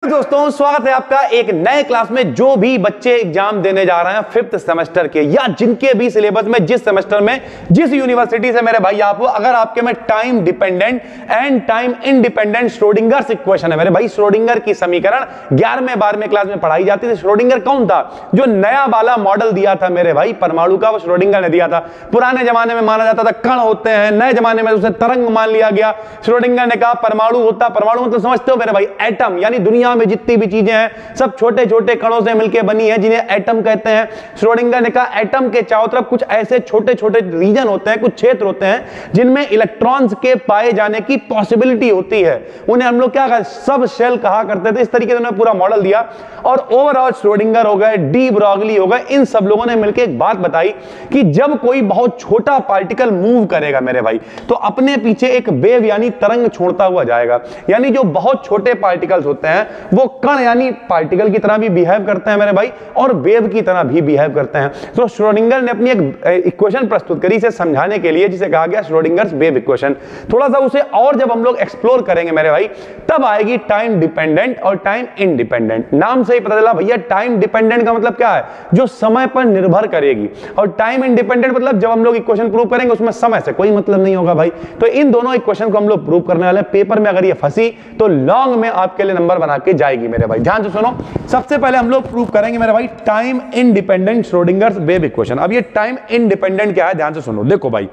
दोस्तों स्वागत है आपका एक नए क्लास में। जो भी बच्चे एग्जाम देने जा रहे हैं 5th सेमेस्टर के या जिनके भी सिलेबस में जिस सेमेस्टर में जिस यूनिवर्सिटी से मेरे भाई आप हो, अगर आपके में time dependent and time independent Schrodinger equation है मेरे भाई, श्रोडिंगर की समीकरण 11वें 12वें क्लास में पढ़ाई जाती थी। श्रोडिंगर कौन था? जो नया वाला मॉडल दिया था मेरे भाई परमाणु का, वो श्रोडिंगर ने दिया था। पुराने जमाने में माना जाता था कण होते हैं, नए जमाने में उसे तरंग मान लिया गया। श्रोडिंगर ने कहा परमाणु होता, परमाणु मतलब समझते हो मेरे भाई एटम, यानी दुनिया में जितनी भी चीजें हैं सब छोटे छोटे कणों से मिलकर बनी है जिन्हें एटम कहते हैं। श्रोडिंगर ने कहा एटम के चारों तरफ कुछ ऐसे छोटे छोटे रीजन होते हैं, कुछ क्षेत्र होते हैं जिनमें इलेक्ट्रॉन्स के पाए जाने की पॉसिबिलिटी होती है। उन्हें हम लोग क्या कहते, सब शेल कहा करते थे। इस तरीके से उन्होंने पूरा मॉडल दिया और ओवरऑल श्रोडिंगर हो गए, डी ब्रॉगली हो गए, इन सब लोगों ने मिलकर एक बात बताई कि जब कोई बहुत छोटा पार्टिकल मूव करेगा मेरे भाई तो अपने पीछे एक वेव यानी तरंग छोड़ता हुआ जाएगा। यानी जो बहुत छोटे पार्टिकल्स होते हैं वो कण यानी पार्टिकल की तरह भी बिहेव करते हैं मेरे भाई और वेव की तरह भी बिहेव करते हैं। तो श्रोडिंगर ने अपनी एक इक्वेशन प्रस्तुत करी इसे समझाने के लिए, जिसे कहा गया श्रोडिंगर्स वेव इक्वेशन। थोड़ा सा उसे और जब हम लोग एक्सप्लोर करेंगे मेरे भाई तब आएगी टाइम डिपेंडेंट और टाइम इंडिपेंडेंट। नाम से ही पता चला भैया टाइम डिपेंडेंट का मतलब क्या है, जो समय पर निर्भर करेगी, और टाइम इंडिपेंडेंट मतलब जब हम लोग इक्वेशन प्रूव करेंगे उसमें समय से कोई मतलब नहीं होगा भाई। तो इन दोनों इक्वेशन को हम लोग प्रूव करने वाले हैं। पेपर में अगर ये फंसी तो लॉन्ग में आपके लिए नंबर बना के जाएगी मेरे भाई। ध्यान से सुनो, सबसे पहले हम लोग प्रूव करेंगे मेरे भाई time independent Schrödinger's wave equation. अब ये टाइम इंडिपेंडेंट क्या है ध्यान से सुनो। देखो भाई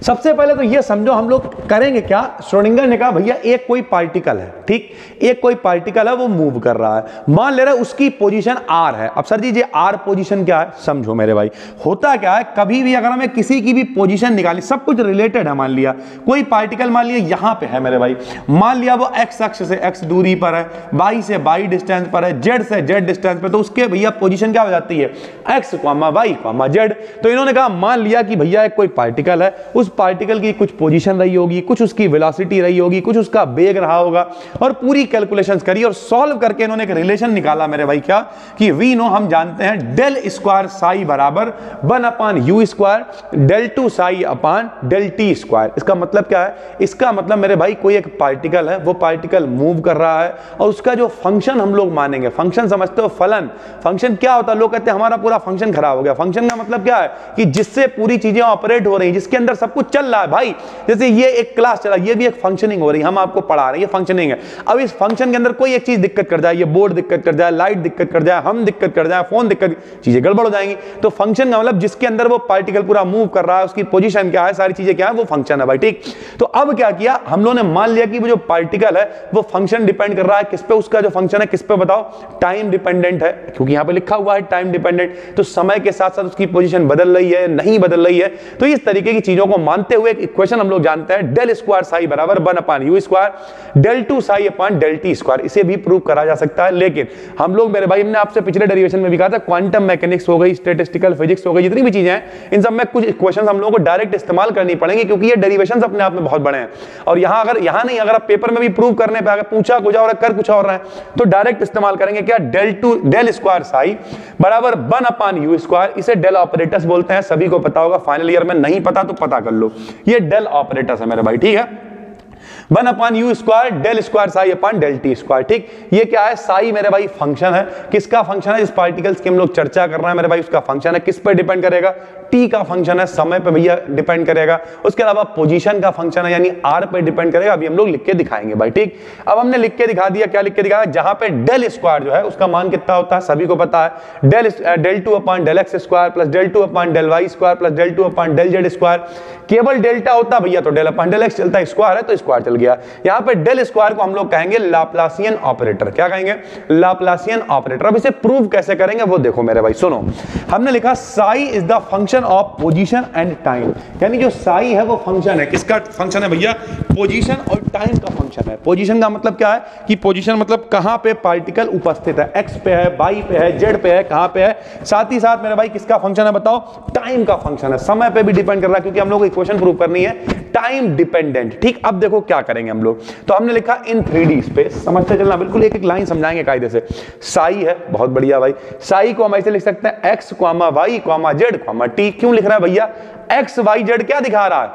सबसे पहले तो ये समझो हम लोग करेंगे क्या। श्रोडिंगर ने कहा भैया एक कोई पार्टिकल है, ठीक, एक कोई पार्टिकल है वो मूव कर रहा है, मान ले रहा है उसकी पोजीशन r है। अब सर जी ये r पोजीशन क्या है समझो मेरे भाई। होता क्या है कभी भी अगर हमें किसी की भी पोजीशन निकाली, सब कुछ रिलेटेड है। मान लिया कोई पार्टिकल मान लिया यहां पे है मेरे भाई, मान लिया वो x अक्ष से x दूरी पर है, y से y डिस्टेंस पर है, z से z डिस्टेंस पर, तो उसके भैया पोजीशन क्या हो जाती है x, y, z। तो इन्होंने कहा मान लिया कि भैया एक कोई पार्टिकल है, उस पार्टिकल की कुछ पोजीशन रही होगी, कुछ उसकी वेलोसिटी रही होगी, कुछ उसका वेग रहा होगा, और पूरी कैलकुलेशंस करी और सॉल्व करके इन्होंने एक रिलेशन निकाला मेरे भाई। क्या कि वी नो, हम जानते हैं डेल स्क्वायर साई बराबर 1/u square del two psi upon del T square. इसका मतलब क्या है? इसका मतलब मेरे भाई कोई एक पार्टिकल है, वो पार्टिकल मूव कर रहा है और उसका जो फंक्शन हम लोग मानेंगे, फंक्शन समझते हो फलन, फंक्शन क्या होता है? लोग कहते हैं हमारा पूरा फंक्शन खराब हो गया। फंक्शन का मतलब क्या है कि जिससे पूरी चीजें ऑपरेट हो रही, जिसके अंदर सब कुछ चल रहा है भाई। जैसे ये एक क्लास चला, ये भी एक फंक्शनिंग हो रही है, हम आपको पढ़ा रहे हैं, ये फंक्शनिंग है। अब इस फंक्शन के अंदर कोई एक चीज दिक्कत कर जाए, ये बोर्ड दिक्कत कर जाए, लाइट दिक्कत कर जाए, हम दिक्कत कर जाए, फोन दिक्कत, चीजें गड़बड़ हो जाएंगी। तो फंक्शन का मतलब जिसके अंदर वो पार्टिकल पूरा मूव कर रहा है, उसकी पोजीशन क्या है, सारी चीजें क्या है, वो फंक्शन है भाई, ठीक। तो अब क्या किया हम लोगों ने, मान लिया कि वो जो पार्टिकल है वो फंक्शन डिपेंड कर रहा है किस पे, उसका जो फंक्शन है किस पे बताओ, टाइम डिपेंडेंट है, क्योंकि यहां पे लिखा हुआ है टाइम डिपेंडेंट। तो समय के साथ साथ उसकी पोजीशन बदल रही है नहीं बदल रही है। तो इस तरीके की चीजों को मानते हुए एक इक्वेशन हम लोग जानते हैं डेल स्क्वायर साई बराबर 1/u square del two psi upon del T square. इसे भी प्रूव करा जा सकता है, लेकिन हम लोग मेरे भाई, हमने आपसे पिछले डेरिवेशन में भी कहा था क्वांटम मैकेनिक्स हो गई, स्टैटिस्टिकल फिजिक्स हो गई, जितनी भी चीजें हैं इन सब में कुछ इक्वेशंस हम लोगों को डायरेक्ट इस्तेमाल करनी पड़ेंगी, क्योंकि ये डेरिवेशंस अपने आप में बहुत बड़े हैं। और यहां अगर यहां नहीं, अगर आप पेपर में भी प्रूव करने पे अगर पूछा कुछ और कर कुछ और रहा है तो डायरेक्ट इस्तेमाल करेंगे क्या, डेल स्क्वायर साई बराबर 1/u स्क्वायर। इसे डेल ऑपरेटर्स बोलते हैं, सभी को पता होगा, फाइनल ईयर में नहीं पता तो पता कर लो, ये डेल ऑपरेटर्स है मेरे भाई, ठीक है। 1/u square del square psi upon del T square, ठीक। ये क्या है, साई मेरे भाई फंक्शन है, किसका फंक्शन है, जिस पार्टिकल्स की हम लोग चर्चा कर रहे हैं मेरे भाई उसका फंक्शन है। किस पे डिपेंड करेगा, टी का फंक्शन है, समय पे भैया डिपेंड करेगा। उसके अलावा पोजीशन का फंक्शन है यानी आर पे डिपेंड करेगा। अभी हम लोग लिख के दिखाएंगे भाई, ठीक। अब हमने लिख के दिखा दिया, क्या लिख के दिखाया, जहां पे डेल स्क्वायर जो है उसका मान कितना होता है सभी को पता है, del two upon del x square plus del two upon del y square plus del two upon del z square. केवल डेल्टा होता भैया तो डेल अपॉन डेल एक्स चलता है, स्क्वायर है तो स्क्वायर चल गया। यहां पे डेल स्क्वायर को हम लोग कहेंगे लाप्लासियन ऑपरेटर। क्या कहेंगे, लाप्लासियन ऑपरेटर। अब इसे प्रूव कैसे करेंगे वो देखो मेरे भाई, सुनो। हमने लिखा Sai is the function of position and time, यानी जो साई है वो फंक्शन है, किसका फंक्शन है भैया, पोजीशन और टाइम का फंक्शन है। पोजीशन का मतलब क्या है कि पोजीशन मतलब कहां पे पार्टिकल उपस्थित है, एक्स पे है, वाई पे है, जेड पे है, कहां पे है। साथ ही साथ मेरे भाई किसका फंक्शन है बताओ, टाइम का फंक्शन है, समय पे भी डिपेंड कर रहा है, क्योंकि हम लोग इक्वेशन प्रूव करनी है टाइम डिपेंडेंट, ठीक। अब देखो क्या करेंगे हम लोग, तो हमने लिखा इन 3D स्पेस, समझते चलना, बिल्कुल एक एक लाइन समझाएंगे कायदे से। साई है, बहुत बढ़िया भाई, साई को हम ऐसे लिख सकते हैं x, y, z, t। क्यों लिख रहा है भैया, x, y, z क्या दिखा रहा है,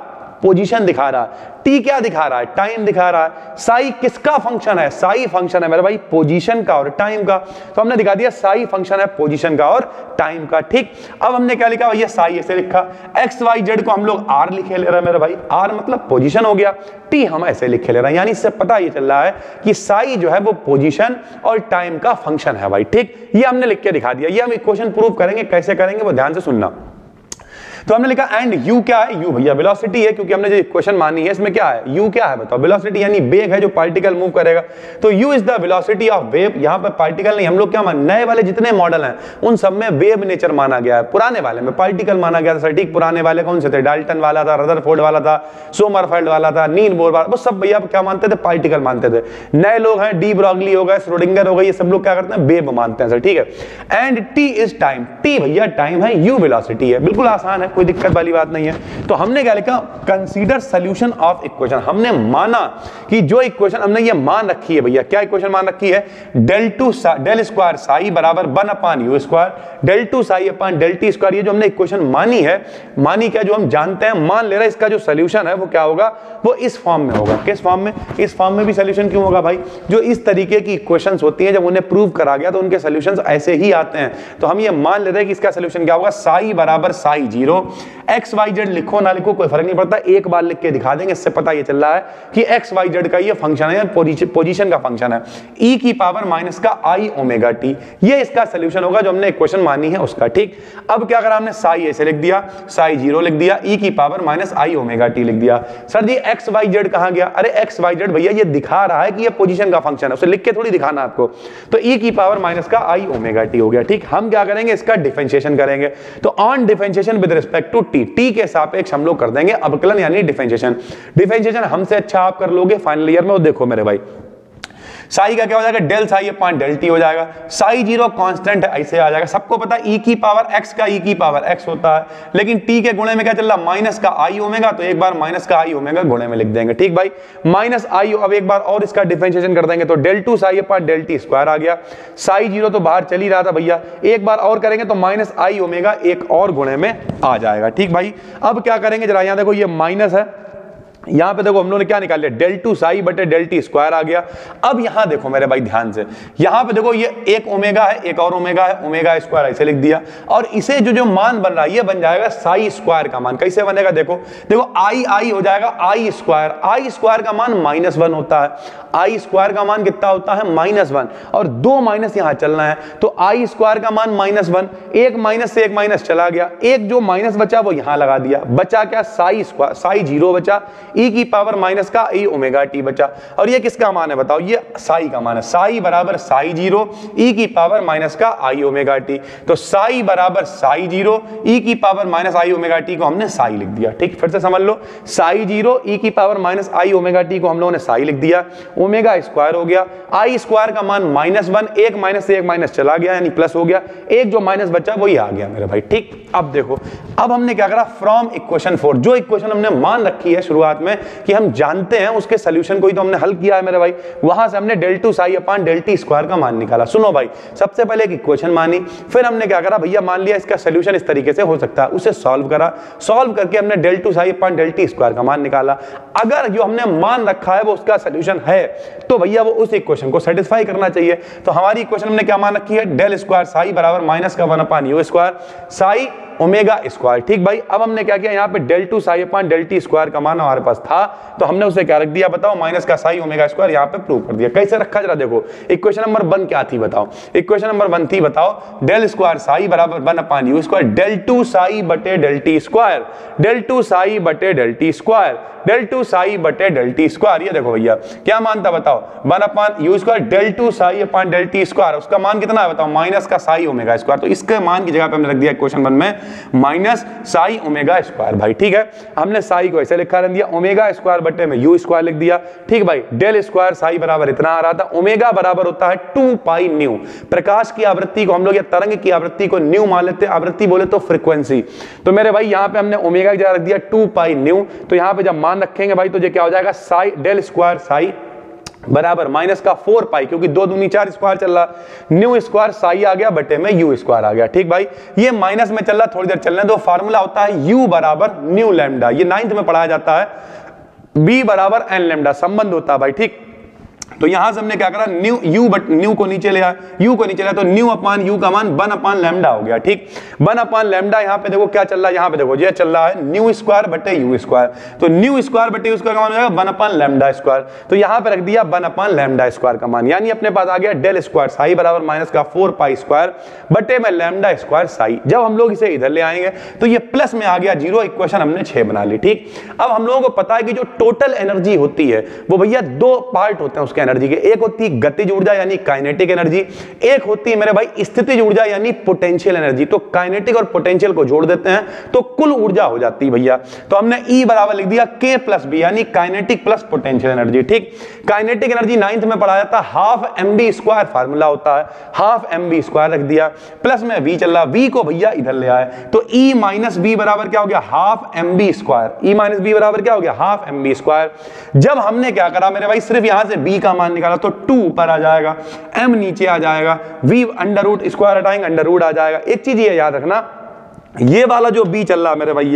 पोजीशन दिखा रहा है, टी क्या दिखा रहा है, टाइम दिखा रहा है। साई किसका फंक्शन है, साई फंक्शन है मेरे भाई पोजीशन का और टाइम का। तो हमने दिखा दिया साई फंक्शन है पोजीशन का और टाइम का। ठीक, अब हमने क्या लिखा भैया, साई ऐसे लिखा, एक्स वाई जेड को हम लोग आर लिखे ले रहे हैं मेरे भाई, आर मतलब पोजीशन हो गया, टी हम ऐसे लिखे ले रहे हैं, यानी इससे पता ये चल रहा है कि साई जो है वो पोजीशन और टाइम का फंक्शन है भाई। ठीक, ये हमने लिख के दिखा दिया। ये हम इक्वेशन प्रूव करेंगे, कैसे करेंगे वो ध्यान से सुनना। तो हमने लिखा एंड यू क्या है, यू भैया वेलोसिटी है, क्योंकि हमने जो इक्वेशन मानी है इसमें क्या है, यू क्या है बताओ, वेलोसिटी यानी वेग है जो पार्टिकल मूव करेगा। तो you is the velocity of wave, यहां पर पार्टिकल नहीं, हम लोग क्या मान, नए वाले जितने मॉडल हैं उन सब में वेव नेचर माना गया है, पुराने वाले में पार्टिकल माना गया था सर। ठीक, पुराने वाले कौन से थे, डाल्टन वाला था, रदरफोर्ड वाला था, सोमरफेल्ड वाला था, नील बोर वाला, वो सब भैया क्या मानते थे, पार्टिकल मानते थे। नए लोग हैं, डी ब्रॉगली हो गए, श्रोडिंगर हो गए, ये सब लोग क्या करते हैं, वेव मानते हैं सर। ठीक है, and T is time, T भैया टाइम है, यू वेलोसिटी है, बिल्कुल आसान है, कोई दिक्कत वाली बात नहीं है। तो हमने क्या लिखा, कंसीडर सॉल्यूशन ऑफ इक्वेशन, हमने माना कि जो इक्वेशन हमने ये मान रखी है भैया, क्या इक्वेशन मान रखी है, डेल स्क्वायर साई बराबर 1/u square, del two psi upon del T square. ये जो हमने इक्वेशन मानी है, मानी क्या, जो हम जानते हैं, मान ले रहे हैं, इसका जो सॉल्यूशन है वो क्या होगा, वो इस फॉर्म में होगा। किस फॉर्म में, इस फॉर्म में भी सॉल्यूशन क्यों होगा भाई, जो इस तरीके की इक्वेशंस होती हैं जब उन्हें प्रूव करा गया तो उनके सॉल्यूशंस ऐसे ही आते हैं। तो हम ये मान ले रहे हैं कि इसका सॉल्यूशन क्या होगा, साई बराबर साई 0, एक्स वाई जेड लिखो ना लिखो कोई फर्क नहीं पड़ता, एक बार लिख के दिखा देंगे, इससे पता ये चल रहा है कि एक्स वाई जेड का ये फंक्शन है, पोजीशन का फंक्शन है, e की पावर माइनस का आई ओमेगा टी, ये इसका सॉल्यूशन होगा जो हमने इक्वेशन मानी है उसका। ठीक, अब क्या करा हमने, साई ऐसे लिख दिया, साई 0 लिख दिया, e की पावर माइनस आई ओमेगा टी लिख दिया। सर जी एक्स वाई जेड कहां गया, अरे एक्स वाई जेड भैया ये दिखा रहा है कि ये पोजीशन का फंक्शन है, उसे लिख के थोड़ी दिखाना आपको। तो e की पावर माइनस का आई ओमेगा टी हो गया। ठीक, हम क्या करेंगे, इसका डिफरेंशिएशन करेंगे। तो on differentiation with respect to t, t के सापेक्ष हम लोग कर देंगे अवकलन यानी डिफरेंशिएशन। डिफरेंशिएशन हमसे अच्छा आप कर लोगे फाइनल ईयर में, वो देखो मेरे भाई, साई का क्या हो जाएगा, del psi upon del t हो जाएगा, साई 0 कांस्टेंट है, ऐसे आ जाएगा। सबको पता है e की पावर x का e की पावर x होता है, लेकिन t के गुणे में क्या चल रहा, माइनस का आई ओमेगा, तो एक बार माइनस का आई ओमेगा गुणे में लिख देंगे। ठीक भाई, माइनस आई, अब एक बार और इसका डिफरेंशिएशन कर देंगे तो del two psi upon del T square आ गया। साई 0 तो बाहर चल ही रहा था भैया, एक बार और करेंगे तो माइनस आई ओमेगा एक और गुणे में आ जाएगा। ठीक भाई, अब क्या करेंगे जरा, यहां देखो ये माइनस है, यहां पे देखो हम लोगों ने क्या निकाल लिया, डेल टू साई बटे डेल टी स्क्वायर आ गया। अब यहां देखो मेरे भाई ध्यान से, यहां पे देखो ये एक ओमेगा है, एक और ओमेगा है, ओमेगा स्क्वायर ऐसे लिख दिया, और इसे जो मान बन रहा है ये बन जाएगा साई स्क्वायर का मान। कैसे बनेगा, देखो देखो आई आई हो जाएगा आई स्क्वायर का मान -1 होता है, आई स्क्वायर का मान कितना होता है, -1, और 2 माइनस यहां चलना है, तो आई स्क्वायर का मान -1, एक माइनस से एक माइनस चला गया, एक जो माइनस बचा वो यहां लगा दिया, बचा क्या, साई स्क्वायर, साई 0 बचा, e की पावर माइनस का ई ओमेगा टी बचा। और ये किसका मान है बताओ, ये साई का मान है, साई बराबर साई 0 e की पावर माइनस का आई ओमेगा टी। तो साई बराबर साई 0 e की पावर माइनस आई ओमेगा टी को हमने साई लिख दिया। ठीक, फिर से समझ लो, साई 0 e की पावर माइनस आई ओमेगा टी को हम लोगों ने साई लिख दिया, ओमेगा स्क्वायर हो गया, आई स्क्वायर का मान -1, एक माइनस से एक माइनस चला गया यानी प्लस हो गया, एक जो माइनस बचा वही आ गया मेरे भाई। ठीक, अब देखो, अब हमने क्या करा, फ्रॉम इक्वेशन 4, जो इक्वेशन हमने मान रखी है शुरुआत में कि हम जानते हैं उसके सॉल्यूशन को ही तो हमने हल किया है मेरे भाई, वहां से हमने del two psi upon del T square का मान निकाला। सुनो भाई, सबसे पहले एक इक्वेशन मानी, फिर हमने क्या करा भैया, मान लिया इसका सॉल्यूशन इस तरीके से हो सकता है, उसे सॉल्व करा, सॉल्व करके हमने del two psi upon del T square का मान निकाला। अगर जो हमने मान रखा है वो उसका सॉल्यूशन है तो भैया वो उस इक्वेशन को सेटिस्फाई करना चाहिए। तो हमारी इक्वेशन हमने क्या मान रखी है, डेल स्क्वायर साई बराबर माइनस का 1 upon you square psi omega square. ठीक भाई, अब हमने क्या किया, यहाँ पे del two psi upon del T square का मान हमारे पास था तो हमने उसे क्या रख दिया बताओ, माइनस का साई ओमेगा स्क्वायर यहाँ पे प्रूव कर दिया। कैसे रखा जरा देखो, इक्वेशन नंबर 1 क्या थी बताओ, इक्वेशन नंबर 1 थी बताओ, डेल स्क्वायर साई बराबर 1 upon you square del two psi बटे del T square, del two psi बटे del T square, del two psi बटे डेल टी स्क्वायर। ये देखो भैया क्या मानता बताओ, 1 upon you square del two psi upon del T square, उसका मान कितना है बताओ, माइनस का साई ओमेगा स्क्वायर। तो इसके मान की जगह पे हमने रख दिया क्वेश्चन 1 में माइनस साई ओमेगा स्क्वायर। भाई ठीक है, हमने साई को ऐसे लिखा रख दिया, ओमेगा स्क्वायर बटे में यू स्क्वायर लिख दिया। ठीक भाई, डेल स्क्वायर साई बराबर इतना आ रहा था, ओमेगा बराबर होता है 2 पाई न्यू। प्रकाश की आवृत्ति को हम लोग या तरंग की आवृत्ति को न्यू मान लेते हैं, आवृत्ति बोले तो फ्रीक्वेंसी। तो मेरे भाई यहाँ पे हमने ओमेगा की जगह रख दिया 2 पाई न्यू। तो यहाँ पे जब मान रखेंगे भाई तो ये क्या हो जाएगा, साई डेल स्क्वायर साई बराबर माइनस का 4 पाई, क्योंकि 2 दूनी 4 स्क्वायर चल रहा, न्यू स्क्वायर साई आ गया बटे में यू स्क्वायर आ गया। ठीक भाई, ये माइनस में चल रहा, थोड़ी देर चलने दो। फार्मूला होता है यू बराबर न्यू लैम्डा, ये 9th में पढ़ाया जाता है, बी बराबर एन लैम्डा संबंध होता है भाई। ठीक, तो यहां से हमने क्या करा, न्यू यू बट न्यू को नीचे ले आया, यू को नीचे लाया तो न्यू अपान यू का मान 1 अपान लैम्डा हो गया। ठीक, 1 अपान लैम्डा, यहां पे देखो क्या चल रहा है, यहां पे देखो ये चल रहा है न्यू स्क्वायर बटे यू स्क्वायर, तो न्यू स्क्वायर बटे यू स्क्वायर का मान हो जाएगा 1 अपान लैम्डा स्क्वायर, तो यहां पे रख दिया 1 अपान लैम्डा स्क्वायर का मान, यानी अपने पास आ गया डेल स्क्वायर साई बराबर माइनस का 4 पाई स्क्वायर बटे में लैम्डा स्क्वायर साई। जब हम लोग इसे इधर ले आएंगे तो ये प्लस में आ गया 0, इक्वेशन हमने 6 बना ली। ठीक, अब हम लोगों को पता है कि जो टोटल एनर्जी होती है वो भैया 2 पार्ट होते हैं उसके एनर्जी के, एक होती है गतिज ऊर्जा यानी काइनेटिक एनर्जी, एक होती है मेरे भाई स्थितिज ऊर्जा यानी पोटेंशियल एनर्जी। तो काइनेटिक और पोटेंशियल को जोड़ देते हैं तो कुल ऊर्जा हो जाती है भैया, तो हमने E बराबर लिख दिया K प्लस बी यानी काइनेटिक प्लस पोटेंशियल एनर्जी। ठीक, काइनेटिक एनर्जी 9th में पढ़ाया था, हाफ mv स्क्वायर फार्मूला होता है, हाफ mv स्क्वायर रख दिया, प्लस में v चल रहा, v को भैया इधर ले आए तो E माइनस बी बराबर क्या हो गया, half mv square, E minus v बराबर क्या हो गया, हाफ mv स्क्वायर। जब हमने क्या करा मेरे भाई, सिर्फ यहां से b का मान निकाला तो 2 ऊपर आ जाएगा, m नीचे आ जाएगा, v अंडर रूट स्क्वायर हटाएंगे अंडर रूट आ जाएगा। एक चीज ये याद रखना, ये वाला जो b चल रहा है मेरे भाई,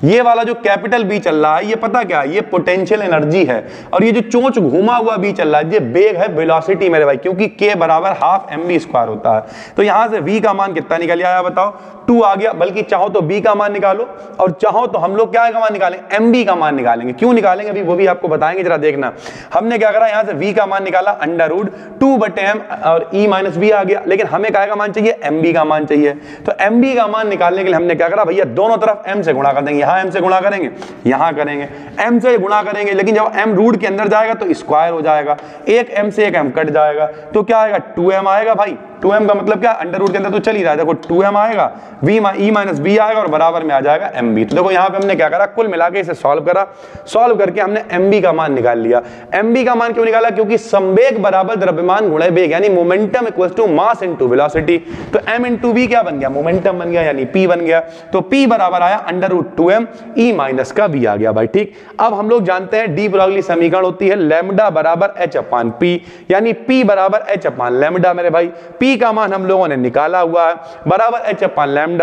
ये वाला जो कैपिटल B चल रहा है, ये पता क्या है, ये पोटेंशियल एनर्जी है, और ये जो चोंच घुमा हुआ B चल रहा है ये वेग है, वेलोसिटी मेरे भाई, क्योंकि K बराबर हाफ mv स्क्वायर होता है। तो यहां से V का मान कितना निकल आया बताओ, 2 आ गया, बल्कि चाहो तो B का मान निकालो और चाहो तो हम लोग क्या का मान निकालेंगे, mb का मान निकालेंगे। क्यों निकालेंगे अभी वो भी आपको बताएंगे, जरा देखना। हमने क्या करा, यहां से V का मान निकाला अंडर रूट 2 बटे m और E माइनस बी आ गया, लेकिन हमें क्या का मान चाहिए, mb का मान चाहिए। तो mb का मान निकालने के लिए हमने क्या करा भैया, दोनों तरफ m से गुणा कर देंगे, यहां m से गुणा करेंगे, यहां करेंगे, m से गुणा करेंगे, लेकिन जब m रूट के अंदर जाएगा तो स्क्वायर हो जाएगा, एक m से एक m कट जाएगा, तो क्या आएगा 2m आएगा भाई। 2m का मतलब क्या, अंडर रूट के अंदर तो चल ही रहा है, देखो 2m आएगा, E माइनस बी आएगा और बराबर में आ जाएगा mb। तो देखो यहाँ पे हमने क्या करा, कुल मिला के इसे सॉल्व करा, सॉल्व करके हमने mb का मान निकाल लिया। mb का मान क्यों निकाला, क्योंकि संवेग बराबर द्रव्यमान गुणा वेग, यानी momentum equal to mass into velocity. तो m इनटू v क्या बन गया, मोमेंटम बन गया, यानी p बन गया। तो p बराबर आया under root 2m, E minus का v आ गया भाई। ठीक, अब हम लोग जानते हैं डी ब्रॉगली समीकरण होती है लैम्डा बराबर h अपान p, यानी p बराबर h अपान लैम्डा। मेरे भाई p का मान हम लोगों ने निकाला हुआ है, बराबर h अपान लैम्डा,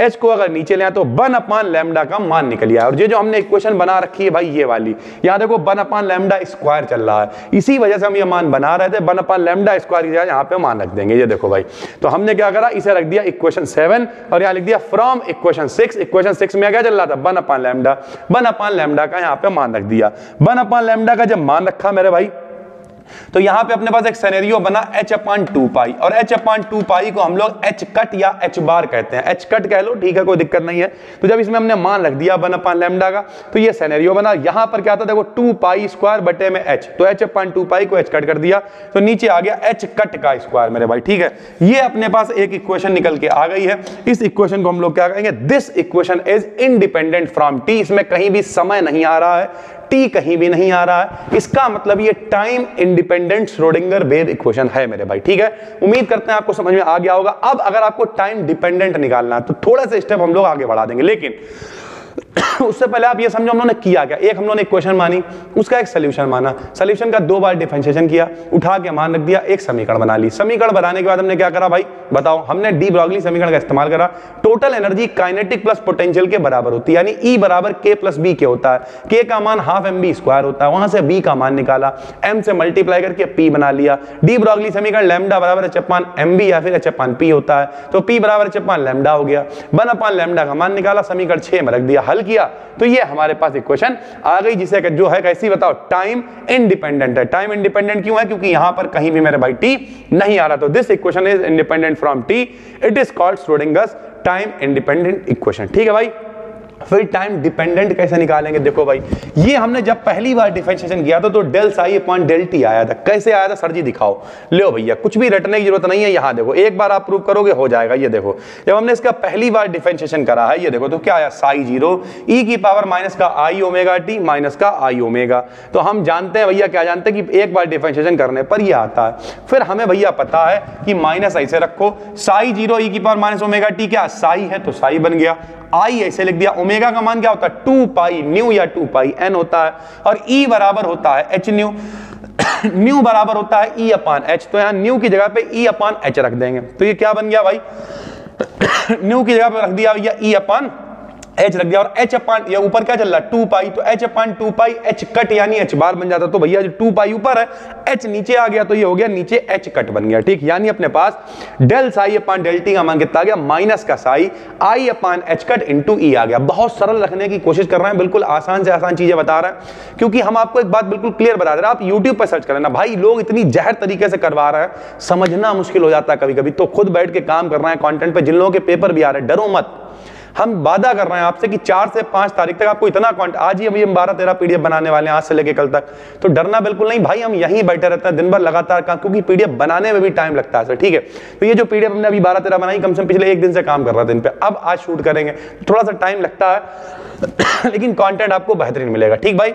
h को अगर नीचे ले आए तो 1 अपान लैम्डा का मान निकल आया। और ये जो हमने इक्वेशन बना रखी है भाई, ये वाली, यहाँ देखो 1 अपान लैम्डा स्क्वायर चल रहा है, इसी वजह से हम ये मान बना रहे थे। 1 अपान लैम्डा स्क्वायर की जगह यहाँ पे मान रख देंगे, ये देखो भाई। तो हमने क्या करा, इसे रख दिया इक्वेशन 7 और यहाँ लिख दिया फ्रॉम इक्वेशन 6। इक्वेशन 6 में क्या चल रहा था, 1 अपान लैम्डा, 1 अपान लैम्डा का यहाँ पे मान रख दिया। 1 अपान लैम्डा का जब मान रखा मेरे भाई, तो यहां पे अपने पास एक सिनेरियो बना h अपान 2 पाई, और h अपान 2 पाई को हम लोग h कट या h बार कहते हैं, h कट कह लो, ठीक है, कोई दिक्कत नहीं है। तो जब इसमें हमने मान रख दिया 1 अपान लैम्डा का, तो ये सिनेरियो बना। यहां पर क्या था, देखो 2 पाई स्क्वायर बटे में h, तो h अपान 2 पाई को h कट कर दिया, तो नीचे आ गया h कट का स्क्वायर मेरे भाई। ठीक है, ये अपने पास एक इक्वेशन निकल के आ गई है। इस इक्वेशन को हम लोग क्या कहेंगे, this equation is independent from t, इसमें कहीं भी समय नहीं आ रहा है, t कहीं भी नहीं आ रहा है, इसका मतलब ये time independent Schrodinger wave equation है मेरे भाई। ठीक है, उम्मीद करते हैं आपको समझ में आ गया होगा। अब अगर आपको टाइम डिपेंडेंट निकालना है तो थोड़ा सा स्टेप हम लोग आगे बढ़ा देंगे, लेकिन उससे पहले आप ये समझो हम लोगों ने किया क्या। एक हम लोगों ने इक्वेशन मानी, उसका एक सोल्यूशन माना, सोल्यूशन का 2 बार डिफरेंशिएशन किया, उठा के मान रख दिया, एक समीकरण बना ली। समीकरण बनाने के बाद हमने क्या करा भाई बताओ, हमने डी ब्रॉगली समीकरण का इस्तेमाल करा। Total energy kinetic plus potential के बराबर होती है, यानी E बराबर K प्लस B के होता है। K का मान हाफ mb स्क्वायर होता है, वहां से B का मान निकाला, m से मल्टीप्लाई करके P बना लिया। डी ब्रॉगली समीकरण लैम्डा बराबर h अपान mb या फिर h अपान P होता है, तो P बराबर h अपान लैम्डा हो गया। 1 अपान लैम्डा का मान निकाला, समीकरण 6 में रख दिया, हल किया, तो ये हमारे पास इक्वेशन आ गई, जिसे जो है कैसी बताओ, टाइम इंडिपेंडेंट है। टाइम इंडिपेंडेंट क्यों है, क्योंकि यहां पर कहीं भी मेरे भाई टी नहीं आ रहा। तो this equation is independent from T, it is called Schrödinger's time independent equation. ठीक है भाई, फिर टाइम डिपेंडेंट कैसे निकालेंगे, देखो भाई, ये हमने जब पहली बार डिफरेंशिएशन किया था तो del psi upon del t आया था। कैसे आया था सर जी दिखाओ, लो भैया, कुछ भी रटने की जरूरत नहीं है, यहां देखो, एक बार आप प्रूव करोगे हो जाएगा। ये देखो, जब हमने इसका पहली बार डिफरेंशिएशन करा है, ये देखो, तो क्या आया, साई 0 e की पावर माइनस का आई ओमेगा टी माइनस का आई ओमेगा। तो हम जानते हैं भैया, क्या जानते हैं कि एक बार डिफरेंशिएशन करने पर ये आता है। फिर हमें भैया पता है कि माइनस ऐसे रखो, साई 0 e की पावर माइनस ओमेगा टी, क्या साई है तो साई बन गया, आई ऐसे लिख दिया। ओमेगा का मान क्या होता है, 2 पाई न्यू या 2 पाई एन होता है, और ई बराबर होता है एच न्यू। न्यू बराबर होता है ई अपान एच, तो यहां न्यू की जगह पे ई अपान एच रख देंगे, तो ये क्या बन गया भाई, न्यू की जगह पे रख दिया भैया ई अपान एच रख दिया, और एच अपान ये ऊपर क्या चल रहा है 2 पाई, तो एच अपान 2 पाई एच कट यानी एच बार बन जाता, तो भैया जो 2 पाई ऊपर है एच नीचे आ गया, तो ये हो गया नीचे एच कट बन गया, ठीक। यानी अपने पास del psi upon del t का मान कितना आ गया, माइनस का psi i upon h cut into E आ गया। बहुत सरल रखने की कोशिश कर रहे हैं, बिल्कुल आसान से आसान चीजें बता रहे हैं, क्योंकि हम आपको एक बात बिल्कुल क्लियर बता दे रहे हैं, आप यूट्यूब पर सर्च करें ना भाई, लोग इतनी जहर तरीके से करवा रहे हैं, समझना मुश्किल हो जाता है कभी कभी, तो खुद बैठ के काम कर रहे हैं कंटेंट पे, जिन लोगों के पेपर भी आ रहे हैं, डरो मत, हम वादा कर रहे हैं आपसे कि 4 से 5 तारीख तक आपको इतना कंटेंट, आज ही अभी हम 12-13 पीडीएफ बनाने वाले हैं, आज से लेके कल तक, तो डरना बिल्कुल नहीं भाई, हम यहीं बैठे रहते हैं दिन भर लगातार काम, क्योंकि पीडीएफ बनाने में भी टाइम लगता है सर, ठीक है। तो ये जो पीडीएफ हमने अभी 12-13 बनाई, कम से कम पिछले 1 दिन से काम कर रहा था इन पे, अब आज शूट करेंगे, थोड़ा सा टाइम लगता है लेकिन कंटेंट आपको बेहतरीन मिलेगा, ठीक भाई।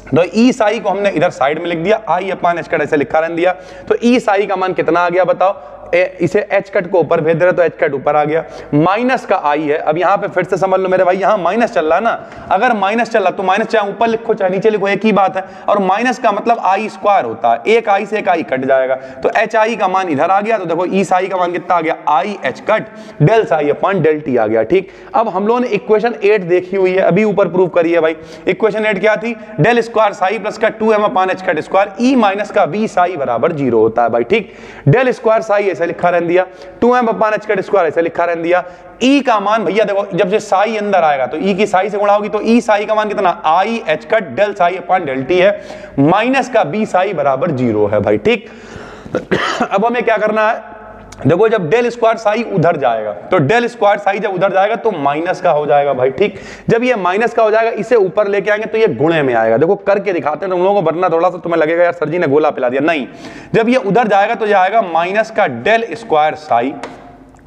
तो ई साई को हमने इधर साइड में लिख दिया, आई अपान एच कट ऐसे लिखा रहने दिया, तो ई साई का मान कितना आ गया बताओ, इसे एच कट को ऊपर भेज दे रहे तो एच कट ऊपर आ गया, माइनस का आई है। अब यहाँ पे फिर से समझ लो मेरे भाई, यहाँ माइनस चल रहा है ना, अगर माइनस चल रहा तो माइनस चाहे ऊपर लिखो चाहे नीचे लिखो एक ही बात है, और माइनस का मतलब आई स्क्वायर होता है, एक आई से एक आई कट जाएगा, तो एच आई का मान इधर आ गया, तो देखो ई साई का मान कितना आ गया, i h cut del psi upon del t आ गया, ठीक। अब हम लोगों ने इक्वेशन 8 देखी हुई है, अभी ऊपर प्रूव करी है भाई। इक्वेशन 8 क्या थी, डेल स्क्वायर साई प्लस का 2m अपान h cut square E minus का बी साई बराबर 0 होता है भाई, ठीक। डेल स्क्वायर साई ऐसे लिखा रहने दिया, 2m अपान एच कट स्क्वायर ऐसे लिखा रहने दिया, ई का मान भैया देखो जब से साई अंदर आएगा तो ई की साई से गुणा होगी, तो ई साई का मान कितना, i h cut del psi upon del t है, माइनस का बी साई बराबर 0 है भाई, ठीक। अब हमें क्या करना है, देखो जब डेल स्क्वायर साई उधर जाएगा, तो डेल स्क्वायर साई जब उधर जाएगा तो माइनस का हो जाएगा भाई, ठीक। जब ये माइनस का हो जाएगा, इसे ऊपर लेके आएंगे तो ये गुणे में आएगा, देखो करके दिखाते हैं तुम लोगों को, वरना थोड़ा सा तुम्हें लगेगा यार सर जी ने गोला पिला दिया, नहीं। जब ये उधर जाएगा तो जाएगा माइनस का डेल स्क्वायर साई,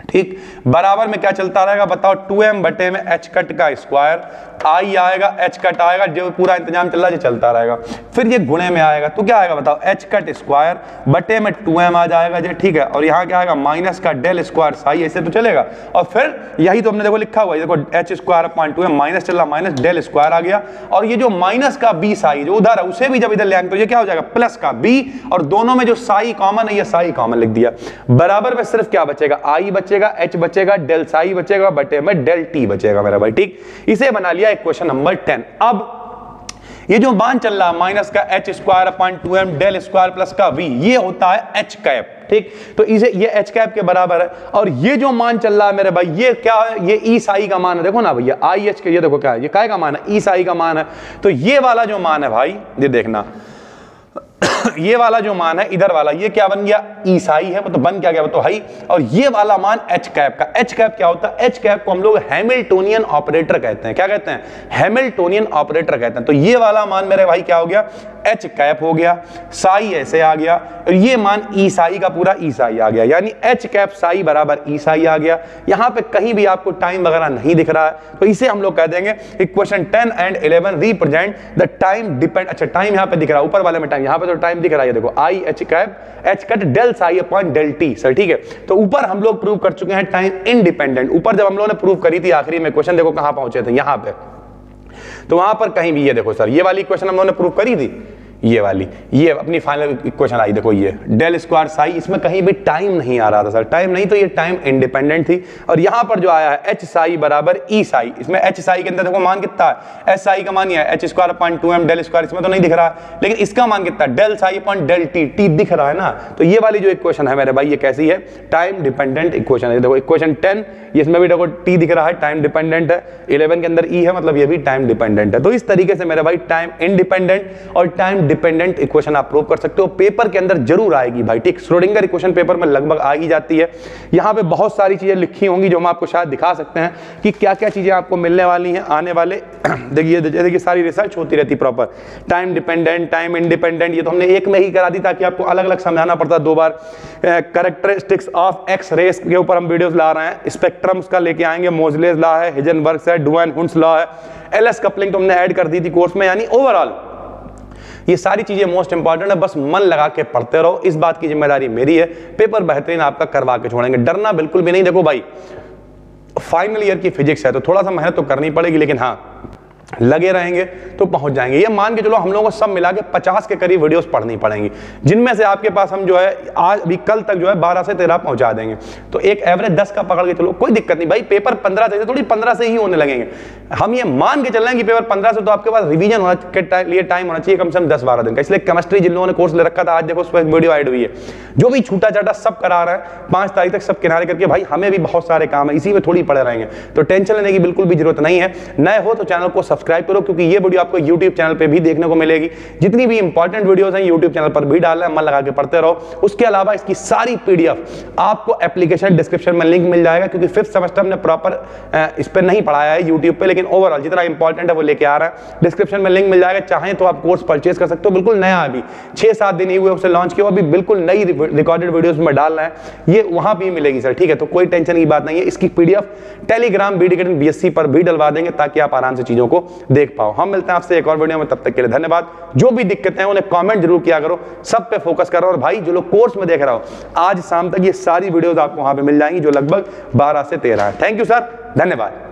ठीक, बराबर में क्या चलता रहेगा बताओ, 2m बटे में एच कट का स्क्वायर, आई आएगा एच कट आएगा, जो पूरा इंतजाम चल रहा है चलता रहेगा, फिर ये गुणे में आएगा तो क्या आएगा बताओ, एच कट स्क्वायर बटे में 2m आ जाएगा जी, ठीक है, और यहाँ क्या आएगा माइनस का डेल स्क्वायर साई, ऐसे तो चलेगा, और फिर यही तो हमने देखो लिखा हुआ है, देखो H square upon 2m minus चल रहा, माइनस डेल स्क्वायर आ गया, और ये जो माइनस का बी साई जो उधर है उसे भी जब इधर ले आएंगे तो ये क्या हो जाएगा प्लस का बी, और दोनों में जो साई कॉमन है ये साई कॉमन लिख दिया, बराबर में सिर्फ क्या बचेगा, आई बचेगा, एच बचेगा, डेल साई बचेगा, बटे में डेल टी बचेगा मेरा भाई, ठीक। इसे बना लिया इक्वेशन नंबर 10। अब ये जो मान चल रहा है माइनस का h square upon 2m del square plus का v, ये होता है एच कैप, ठीक। तो इसे ये एच कैप के बराबर है, और ये जो मान चल रहा है मेरे भाई ये क्या है, ये ई साई का मान है, देखो ना भैया आई एच के, ये देखो क्या है, ये काय का मान है, ई साई का मान है, तो ये वाला जो मान है भाई ये देखना ये वाला जो मान है इधर वाला, ये क्या बन गया, ई साई है, वो तो बन क्या गया, वो तो है, और ये वाला मान एच कैप का, एच कैप क्या होता है, एच कैप को हम लोग हैमिल्टोनियन ऑपरेटर कहते हैं, क्या कहते हैं, हैमिल्टोनियन ऑपरेटर कहते हैं। तो ये वाला मान मेरे भाई क्या हो गया, एच कैप हो गया, साई ऐसे आ गया, और ये मान ई साई का पूरा ई साई आ गया, यानी एच कैप साई बराबर ई साई आ गया। यहां पे कहीं भी आपको टाइम वगैरह नहीं दिख रहा है, तो इसे हम लोग कह देंगे equation 10 and 11 represent the time depend, अच्छा टाइम यहां पे दिख रहा है, ऊपर वाले में टाइम, यहां पे तो टाइम दिख रहा है, देखो i h cap h cut del psi upon del t, sir ठीक है। तो ऊपर हम लोग प्रूव कर चुके हैं टाइम इंडिपेंडेंट, ऊपर जब हम लोगों ने प्रूव करी थी आखिरी में क्वेश्चन, देखो कहां पहुंचे थे, यहां पे, तो वहां पर कहीं भी ये देखो सर ये वाली इक्वेशन हम लोगों ने प्रूव करी थी, ये वाली, ये अपनी फाइनल इक्वेशन आई, देखो ये डेल स्क्वायर साई, इसमें कहीं भी टाइम नहीं आ रहा था सर, टाइम नहीं, तो ये टाइम इंडिपेंडेंट थी। और यहां पर जो आया है एच साई बराबर ई साई, इसमें एच साई के अंदर देखो मान कितना है, एच साई का मान ये है h square upon 2m del square, इसमें तो नहीं दिख रहा है, लेकिन इसका मान कितना है, del psi upon del t, t दिख रहा है ना। तो ये वाली जो इक्वेशन है मेरे भाई ये कैसी है, टाइम डिपेंडेंट इक्वेशन है। देखो इक्वेशन 10, इसमें भी देखो टी दिख रहा है, टाइम डिपेंडेंट है, 11 के अंदर ई है, मतलब ये भी टाइम डिपेंडेंट है। तो इस तरीके से मेरे भाई टाइम इंडिपेंडेंट और टाइम डिपेंडेंट इक्वेशन आप प्रूव कर सकते हो, पेपर के अंदर जरूर आएगी भाई, ठीक। श्रोडिंगर इक्वेशन पेपर में लगभग आ ही जाती है। यहां पे बहुत सारी चीजें लिखी होंगी जो हम आपको शायद दिखा सकते हैं कि क्या क्या चीजें आपको मिलने वाली हैं आने वाले देखिए जैसे कि सारी रिसर्च होती रहती proper, time dependent, time independent, ये तो हमने एक में ही करा दी ताकि आपको अलग अलग समझाना पड़ता दो बार। कैरेक्टरिस्टिक्स ऑफ एक्स रेस के ऊपर हम वीडियोस ला रहे हैं, स्पेक्ट्रम उसका लेके आएंगे, मोजलेस लॉ है, हिजनबर्ग है, डुएन हुंस लॉ है, एलएस कपलिंग तो हमने ऐड कर दी थी कोर्स में। यानी ओवरऑल ये सारी चीजें मोस्ट इंपॉर्टेंट है, बस मन लगा के पढ़ते रहो, इस बात की जिम्मेदारी मेरी है, पेपर बेहतरीन आपका करवा के छोड़ेंगे, डरना बिल्कुल भी नहीं। देखो भाई फाइनल ईयर की फिजिक्स है तो थोड़ा सा मेहनत तो करनी पड़ेगी, लेकिन हाँ लगे रहेंगे तो पहुंच जाएंगे। ये मान के चलो हम लोगों को सब मिला के 50 के करीब वीडियोस पढ़नी पड़ेंगी, जिनमें से आपके पास हम जो है आज भी कल तक जो है 12 से 13 पहुंचा देंगे। तो एक एवरेज 10 का पकड़ के चलो, कोई दिक्कत नहीं भाई, पेपर 15 से थोड़ी 15 से ही होने लगेंगे। हम ये मान के चल रहे हैं कि पेपर 15 से, तो आपके पास रिवीजन होने के लिए टाइम होना चाहिए कम से कम 10-12 दिन का। इसलिए केमिस्ट्री जिन लोगों ने कोर्स ले रखा था, आज देखो उस पर वीडियो ऐड हुई है, जो भी छूटा छाटा सब करा रहा है 5 तारीख तक सब किनारे करके। भाई हमें भी बहुत सारे काम है, इसी में थोड़ी पड़े रहेंगे, तो टेंशन लेने की बिल्कुल भी जरूरत नहीं है। नए हो तो चैनल को सब्सक्राइब करो, क्योंकि ये वीडियो आपको YouTube चैनल पे भी देखने को मिलेगी। जितनी भी इंपॉर्टेंट वीडियोस हैं YouTube चैनल पर भी डालना है, मन लगा के पढ़ते रहो। उसके अलावा इसकी सारी PDF आपको एप्लीकेशन डिस्क्रिप्शन में लिंक मिल जाएगा, क्योंकि 5th सेमेस्टर में प्रॉपर इस पे नहीं पढ़ाया है YouTube पे, लेकिन ओवरऑल जितना इंपॉर्टेंट है वो लेके आ रहा है। डिस्क्रिप्शन में लिंक मिल जाएगा, चाहें तो आप कोर्स परचेज कर सकते हो। बिल्कुल नया, अभी 6-7 दिन ही हुए उसे लॉन्च किया, अभी बिल्कुल नई रिकॉर्डेड वीडियोस में डालना है, ये वहां भी मिलेगी सर, ठीक है। तो कोई टेंशन की बात नहीं है। इसकी PDF टेलीग्राम BD BSc पर भी डलवा देंगे, ताकि आप आराम से चीजों को देख पाओ। हम मिलते हैं आपसे एक और वीडियो में, तब तक के लिए धन्यवाद। जो भी दिक्कतें हैं उन्हें कमेंट जरूर किया करो, सब पे फोकस करो। और भाई जो लोग कोर्स में देख रहा हो, आज शाम तक ये सारी वीडियोस आपको वहां पे मिल जाएंगी, जो लगभग 12 से 13 है। थैंक यू सर, धन्यवाद।